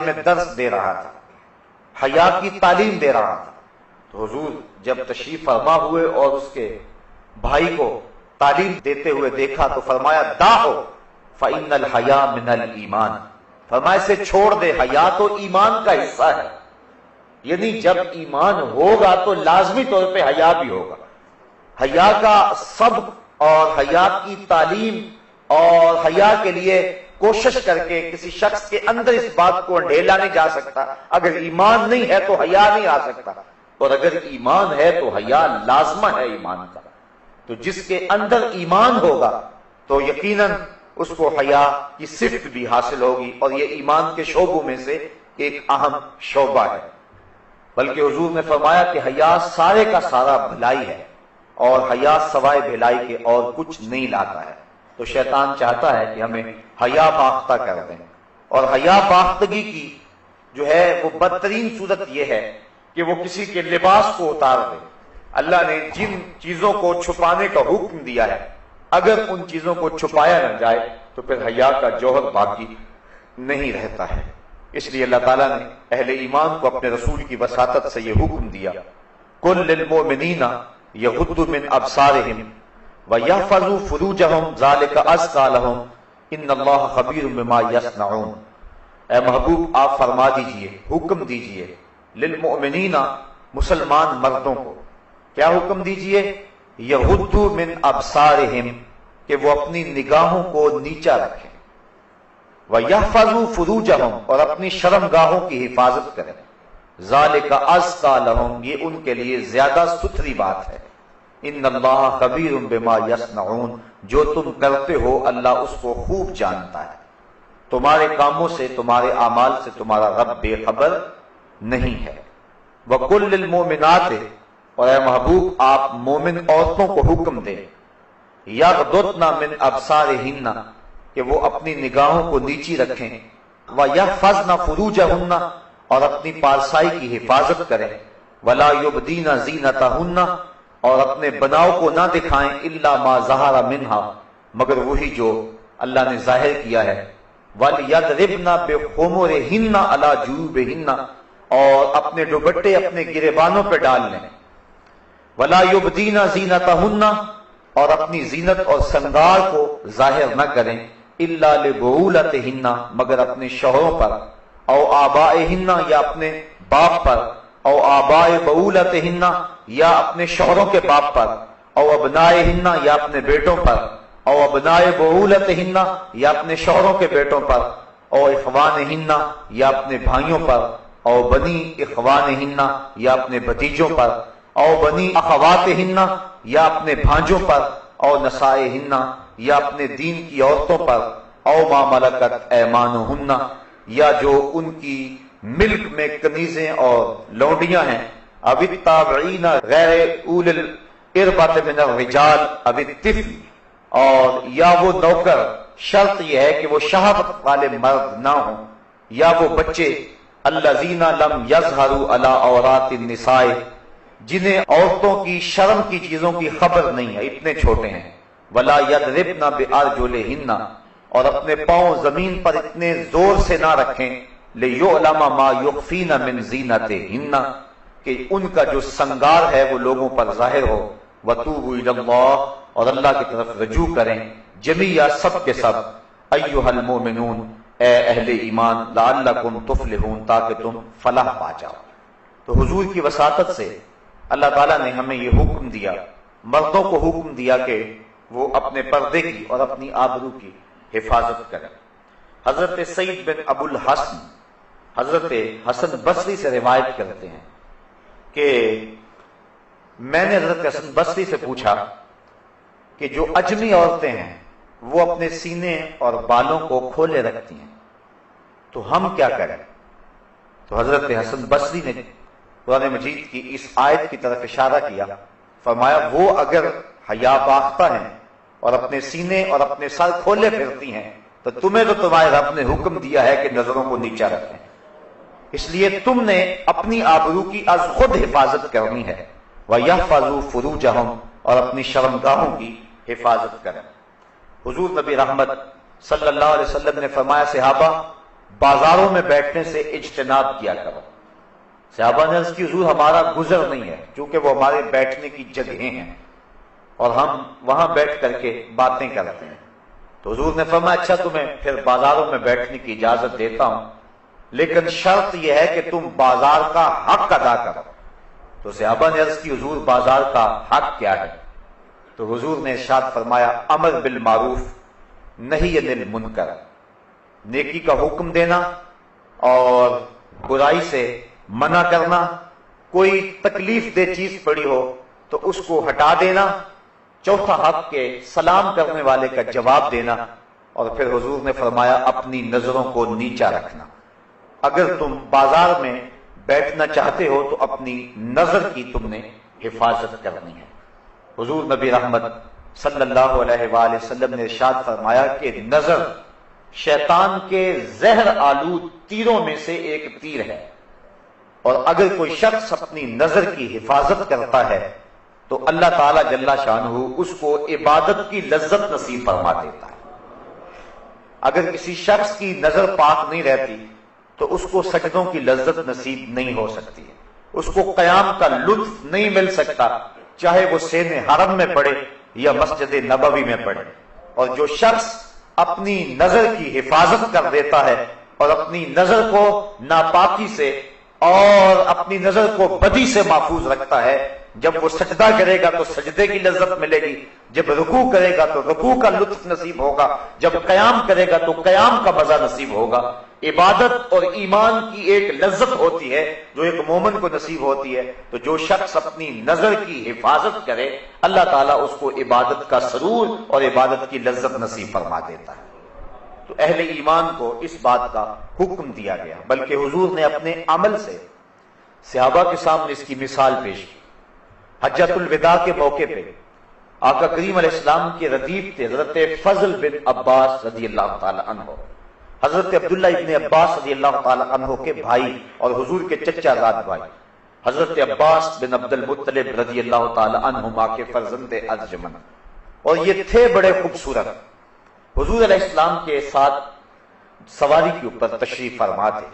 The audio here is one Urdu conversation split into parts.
میں درس دے رہا تھا، حیا کی تعلیم دے رہا تھا۔ تو حضور جب تشریف فرما ہوئے اور اس کے بھائی کو تعلیم دیتے ہوئے دیکھا تو فرمایا دعو فإن الحیا من الایمان، فرمایا اسے چھوڑ دے، حیا تو ایمان کا حصہ ہے، یعنی جب ایمان ہوگا تو لازمی طور پہ حیا بھی ہوگا۔ حیا کا سبق اور حیا کی تعلیم اور حیا کے لیے کوشش کر کے کسی شخص کے اندر اس بات کو ڈھیلا نہیں جا سکتا۔ اگر ایمان نہیں ہے تو حیا نہیں آ سکتا، اور اگر ایمان ہے تو حیا لازمہ ہے ایمان کا۔ تو جس کے اندر ایمان ہوگا تو یقیناً اس کو حیا کی صفت بھی حاصل ہوگی، اور یہ ایمان کے شعبوں میں سے ایک اہم شعبہ ہے۔ بلکہ حضور نے فرمایا کہ حیا سارے کا سارا بھلائی ہے، اور حیا سوائے بھلائی کے اور کچھ نہیں لاتا ہے۔ تو شیطان چاہتا ہے کہ ہمیں حیا باختہ کر دیں، اور حیا باختگی کی جو ہے وہ بدترین صورت یہ ہے کہ وہ کسی کے لباس کو اتار دے۔ اللہ نے جن چیزوں کو چھپانے کا حکم دیا ہے، اگر ان چیزوں کو چھپایا نہ جائے تو پھر حیا کا جوہر باقی نہیں رہتا ہے۔ اس لیے اللہ تعالیٰ نے اہل ایمان کو اپنے رسول کی وساطت سے یہ حکم دیا، قل للمؤمنین یغضوا من ابصارہم وَيَحْفَظُوا فُرُوجَهُمْ ذَلِكَ أَزْكَىٰ لَهُمْ إِنَّ اللَّهَ خَبِيرٌ بِمَا يَصْنَعُونَ۔ اے محبوب آپ فرما دیجئے، حکم دیجئے للمؤمنین، مسلمان مردوں کو کیا حکم دیجئے؟ یغضوا من ابصارہم، کہ وہ اپنی نگاہوں کو نیچا رکھیں، وَيَحْفَظُوا فُرُوجَهُمْ، اور اپنی شرمگاہوں کی حفاظت کریں، ذَلِكَ أَزْكَىٰ لَهُمْ، یہ ان کے لیے زیادہ ستھری بات ہے۔ ان اللہ خبیر بما یصنعون، جو تم کرتے ہو اللہ اس کو خوب جانتا ہے۔ تمہارے کاموں سے، تمہارے اعمال سے تمہارا رب بے خبر نہیں ہے۔ وَقُلْ لِلْمُؤْمِنَاتِ، اور اے محبوب آپ مومن عورتوں کو حکم دیں، یغضضن من ابصارہن، کہ وہ اپنی نگاہوں کو نیچی رکھیں، وَیَحْفَظْنَ فُرُوجَهُنَّ، اور اپنی پارسائی کی حفاظت کریں، وَلَا يُبْدِينَ زِینَتَهُنَّ، اور اپنے بناؤ کو نہ دکھائیں، الا ما ظہر منہا، مگر وہی جو اللہ نے ظاہر کیا ہے، وَلْيَضْرِبْنَ بِخُمُرِهِنَّ عَلَى جُيُوبِهِنَّ، اور اپنے دوپٹے اپنے گریبانوں پہ ڈال لیں، وَلَا يُبْدِينَ زِینَتَهُنَّ، اور اپنی زینت اور سنگار کو ظاہر نہ کریں، الا لِبُعُولَتِهِنَّ، مگر اپنے شوہروں پر، او آبائهن، یا اپنے باپ پر، او آبائے بعولتہن، یا اپنے شوہروں کے باپ پر، او ابنائہن، یا اپنے بیٹوں پر، او ابنائے بعولتہن، یا اپنے شوہروں کے بیٹوں پر، او اخوانہن، یا اپنے بھائیوں پر، او بنی اخوانہن، یا اپنے بھتیجوں پر، او بنی اخواتہن، یا اپنے بھانجوں پر، او نسائہن، یا اپنے دین کی عورتوں پر، او ما ملکت ایمانہن، یا جو ان کی ملک میں کنیزیں اور لونڈیاں ہیں، اب التابعین غیر اول الاربۃ من الرجال اب الطفل، اور یا وہ نوکر، شرط یہ ہے کہ وہ شہوت والے مرد نہ ہوں، یا وہ بچے الذین لم یظہروا علی عورات النساء، جنہیں عورتوں کی شرم کی چیزوں کی خبر نہیں ہے، اتنے چھوٹے ہیں، ولا یضربن بارجلہن، اور اپنے پاؤں زمین پر اتنے زور سے نہ رکھیں، لِيُعْلَمَ مَا يُخْفِينَ مِنْ زِینَتِهِنَّ، کہ ان کا جو سنگار ہے وہ لوگوں پر ظاہر ہو، وَتُوبُوا إِلَى اللَّهِ، اور اللہ کی طرف رجوع کریں، جمیعا سب کے سب، ایھا المؤمنون، اے اہل ایمان، لعلکم تفلحون، تاکہ تم فلاح پا جاؤ۔ تو حضور کی وساطت سے اللہ تعالیٰ نے ہمیں یہ حکم دیا، مردوں کو حکم دیا کہ وہ اپنے پردے کی اور اپنی آبرو کی حفاظت کریں۔ حضرت سعید بن ابو الحسن حضرت حسن بصری سے روایت کرتے ہیں کہ میں نے حضرت حسن بصری سے پوچھا کہ جو اجمی عورتیں ہیں وہ اپنے سینے اور بالوں کو کھولے رکھتی ہیں، تو ہم کیا کریں؟ تو حضرت حسن بصری نے قرآن مجید کی اس آیت کی طرف اشارہ کیا، فرمایا وہ اگر حیا باختہ ہیں اور اپنے سینے اور اپنے سر کھولے پھرتی ہیں تو تمہیں تو تمہارے رب نے حکم دیا ہے کہ نظروں کو نیچا رکھیں، اس لیے تم نے اپنی آبرو کی از خود حفاظت کرنی ہے، وَيَحْفَظُوا فُرُوجَهُمْ، اور اپنی شرمگاہوں کی حفاظت کریں۔ حضور نبی رحمت صلی اللہ علیہ وسلم نے فرمایا، صحابہ بازاروں میں بیٹھنے سے اجتناب کیا کرو۔ صحابہ نے عرض کی حضور ہمارا گزر نہیں ہے، چونکہ وہ ہمارے بیٹھنے کی جگہیں ہیں اور ہم وہاں بیٹھ کر کے باتیں کرتے ہیں۔ تو حضور نے فرمایا اچھا تمہیں پھر بازاروں میں بیٹھنے کی اجازت دیتا ہوں، لیکن شرط یہ ہے کہ تم بازار کا حق ادا کرو۔ تو صحابہ نے عرض کی حضور بازار کا حق کیا ہے؟ تو حضور نے ارشاد فرمایا امر بالمعروف نہی عن المنکر، نیکی کا حکم دینا اور برائی سے منع کرنا، کوئی تکلیف دہ چیز پڑی ہو تو اس کو ہٹا دینا، چوتھا حق کے سلام کرنے والے کا جواب دینا، اور پھر حضور نے فرمایا اپنی نظروں کو نیچا رکھنا۔ اگر تم بازار میں بیٹھنا چاہتے ہو تو اپنی نظر کی تم نے حفاظت کرنی ہے۔ حضور نبی رحمت صلی اللہ علیہ وآلہ وسلم نے ارشاد فرمایا کہ نظر شیطان کے زہر آلود تیروں میں سے ایک تیر ہے، اور اگر کوئی شخص اپنی نظر کی حفاظت کرتا ہے تو اللہ تعالی جل شانہ اس کو عبادت کی لذت نصیب فرما دیتا ہے۔ اگر کسی شخص کی نظر پاک نہیں رہتی تو اس کو سجدوں کی لذت نصیب نہیں ہو سکتی، اس کو قیام کا لطف نہیں مل سکتا، چاہے وہ سین حرم میں پڑھے یا مسجد نبوی میں پڑھے۔ اور جو شخص اپنی نظر کی حفاظت کر دیتا ہے اور اپنی نظر کو ناپاکی سے اور اپنی نظر کو بدی سے محفوظ رکھتا ہے، جب وہ سجدہ کرے گا تو سجدے کی لذت ملے گی، جب رکوع کرے گا تو رکوع کا لطف نصیب ہوگا، جب قیام کرے گا تو قیام کا مزہ نصیب ہوگا۔ عبادت اور ایمان کی ایک لذت ہوتی ہے جو ایک مومن کو نصیب ہوتی ہے، تو جو شخص اپنی نظر کی حفاظت کرے اللہ تعالیٰ اس کو عبادت کا سرور اور عبادت کی لذت نصیب فرما دیتا ہے۔ تو اہل ایمان کو اس بات کا حکم دیا گیا، بلکہ حضور نے اپنے عمل سے صحابہ کے سامنے اس کی مثال پیش کی۔ حجۃ الوداع کے موقع پہ آقا کریم علیہ السلام کے ردیف تھے حضرت فضل بن عباس رضی اللہ تعالی عنہ، حضرت عبداللہ ابن عباس رضی اللہ تعالی عنہ کے بھائی اور حضور کے چچا زاد بھائی، حضرت عباس بن عبد المطلب رضی اللہ تعالی عنہما کے فرزند ارجمند، اور یہ تھے بڑے خوبصورت۔ حضور علیہ السلام کے ساتھ سواری کے اوپر تشریف فرما تھے،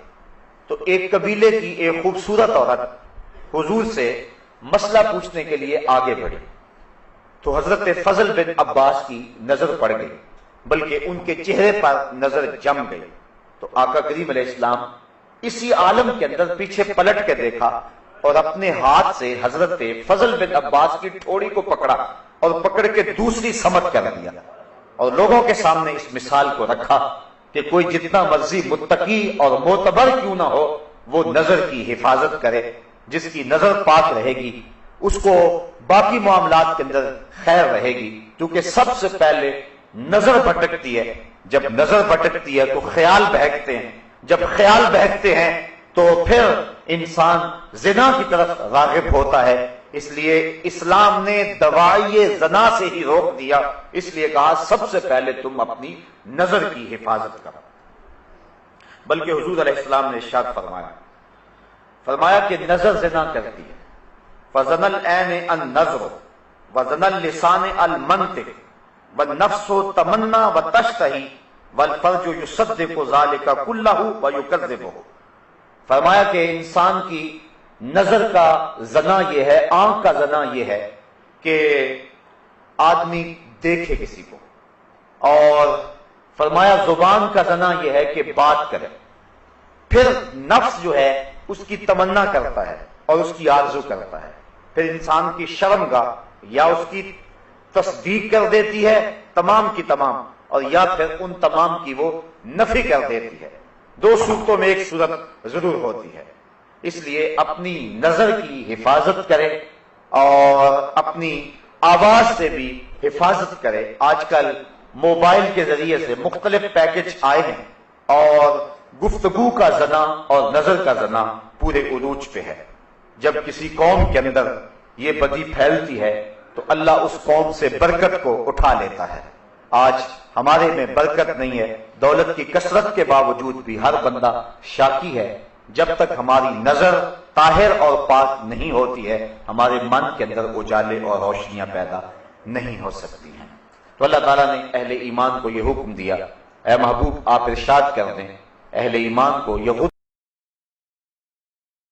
تو ایک قبیلے کی ایک خوبصورت عورت حضور سے مسئلہ پوچھنے کے لیے آگے بڑھی، تو حضرت فضل بن عباس کی نظر پڑ گئی، بلکہ ان کے چہرے پر نظر جم گئی۔ تو آقا کریم علیہ السلام اسی عالم کے اندر پیچھے پلٹ کے دیکھا اور اپنے ہاتھ سے حضرت فضل بن عباس کی ٹھوڑی کو پکڑا اور پکڑ کے دوسری سمت کر دیا، اور لوگوں کے سامنے اس مثال کو رکھا کہ کوئی جتنا مرضی متقی اور معتبر کیوں نہ ہو، وہ نظر کی حفاظت کرے۔ جس کی نظر پاک رہے گی اس کو باقی معاملات کے اندر خیر رہے گی، کیونکہ سب سے پہلے نظر بھٹکتی ہے، جب نظر بھٹکتی ہے تو خیال بہکتے ہیں، جب خیال بہکتے ہیں تو پھر انسان زنا کی طرف راغب ہوتا ہے۔ اس لیے اسلام نے دوائی زنا سے ہی روک دیا، اس لیے کہا سب سے پہلے تم اپنی نظر کی حفاظت کرو۔ بلکہ حضور علیہ السلام نے ارشاد فرمایا کہ نظر زنا کرتی ہے، فزن العین النظر وزن اللسان المنطق والنفس تمنا وتشتہی والفرج یصدق ذلك كلہ ویکذبہ۔ فرمایا کہ انسان کی نظر کا زنا یہ ہے، آنکھ کا زنا یہ ہے کہ آدمی دیکھے کسی کو، اور فرمایا زبان کا زنا یہ ہے کہ بات کرے، پھر نفس جو ہے اس کی تمنا کرتا ہے اور اس کی آرزو کرتا ہے، پھر انسان کی شرمگاہ یا اس کی تصدیق کر دیتی ہے تمام کی تمام، اور یا پھر ان تمام کی وہ نفی کر دیتی ہے۔ دو صورتوں میں ایک صورت ضرور ہوتی ہے، اس لیے اپنی نظر کی حفاظت کرے اور اپنی آواز سے بھی حفاظت کرے۔ آج کل موبائل کے ذریعے سے مختلف پیکج آئے ہیں اور گفتگو کا زنا اور نظر کا زنا پورے عروج پہ ہے۔ جب کسی قوم کے اندر یہ بدی پھیلتی ہے تو اللہ اس قوم سے برکت کو اٹھا لیتا ہے۔ آج ہمارے میں برکت نہیں ہے، دولت کی کثرت کے باوجود بھی ہر بندہ شاکی ہے۔ جب تک ہماری نظر طاہر اور پاک نہیں ہوتی ہے ہمارے من کے اندر اجالے اور روشنیاں پیدا نہیں ہو سکتی ہیں۔ تو اللہ تعالیٰ نے اہل ایمان کو یہ حکم دیا، اے محبوب آپ ارشاد کر دیں اہل ایمان کو یہ